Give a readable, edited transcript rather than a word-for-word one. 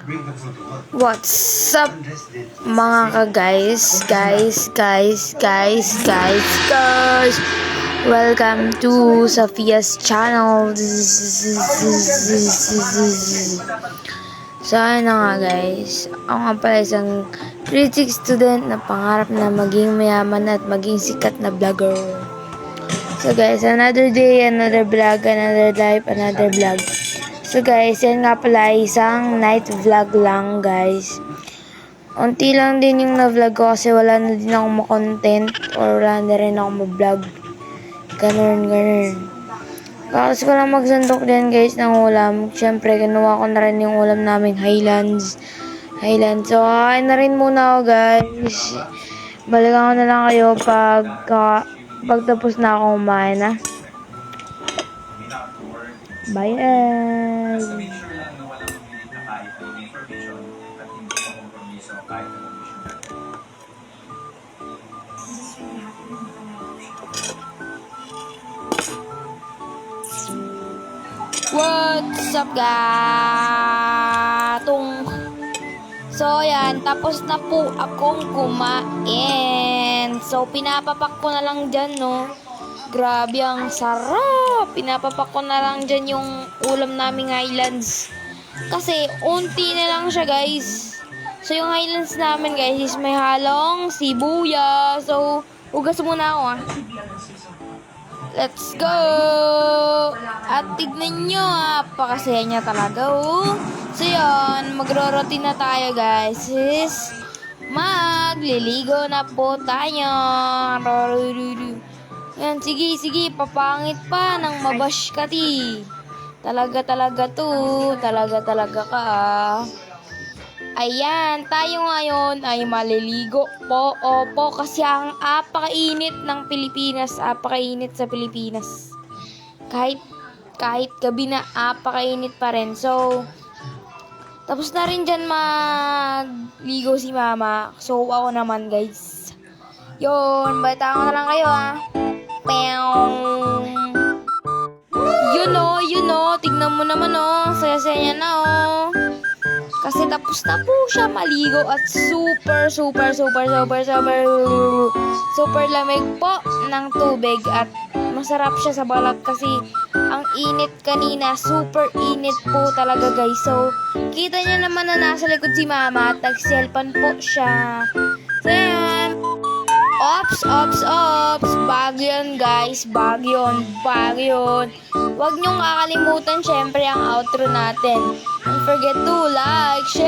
What's up mga ka-guys? Welcome to Sophia's channel. So ayun na nga guys, ako nga pala isang grade 6 student na pangarap na maging mayaman at maging sikat na vlogger. So guys, another day, another vlog, another life, another vlog. So guys, yan nga pala isang night vlog lang guys. Unti lang din yung na-vlog ko kasi wala na din ako ma-content or wala na rin ako ma-vlog. Ganun. Kasi ko lang magsandok din guys ng ulam. Siyempre, kinuha ko na rin yung ulam namin, Highlands. So, kakain na rin muna ako guys. Balikan ko na lang kayo pagtapos na ako kumain ha. Bye. So make sure lang na walang mamilit na kahit anong information at hindi ka kompromiso kahit anong mission natin. What's up gatong? So yan, tapos na po akong kumain. So pinapapak ko na lang dyan no. Grabe ang sarap. Pinapapak ko na lang dyan yung ulam naming Highlands. Kasi unti na lang siya guys. So yung Highlands namin guys is may halong sibuyas. So hugas muna ako ah. Let's go! At tignan nyo ah. Pakasaya niya talaga oh. So yun, magro-routine na tayo guys. Magliligo na po tayo. Yan, sige, papangit pa ng mabash ka ti. Talaga to. Talaga ka ah. Ayan, tayo ngayon ay maliligo po. Opo, kasi ang apakainit ng Pilipinas. Apakainit sa Pilipinas. Kahit gabi na apakainit pa rin. So, tapos na rin dyan magligo si mama. So, ako naman guys. Yun, bata ko na lang kayo ah. Yun o, tignan mo naman o, saya-saya niya na o. Kasi tapos na po siya maligo at super lamig po ng tubig at masarap siya sa balat kasi ang init kanina, super init po talaga guys. So, kita niya naman na nasa likod si mama at nag-cellphone po siya. So, yan. Ops. Bag yun guys. Bag yun. Huwag niyong kakalimutan syempre ang outro natin. Don't forget to like, share,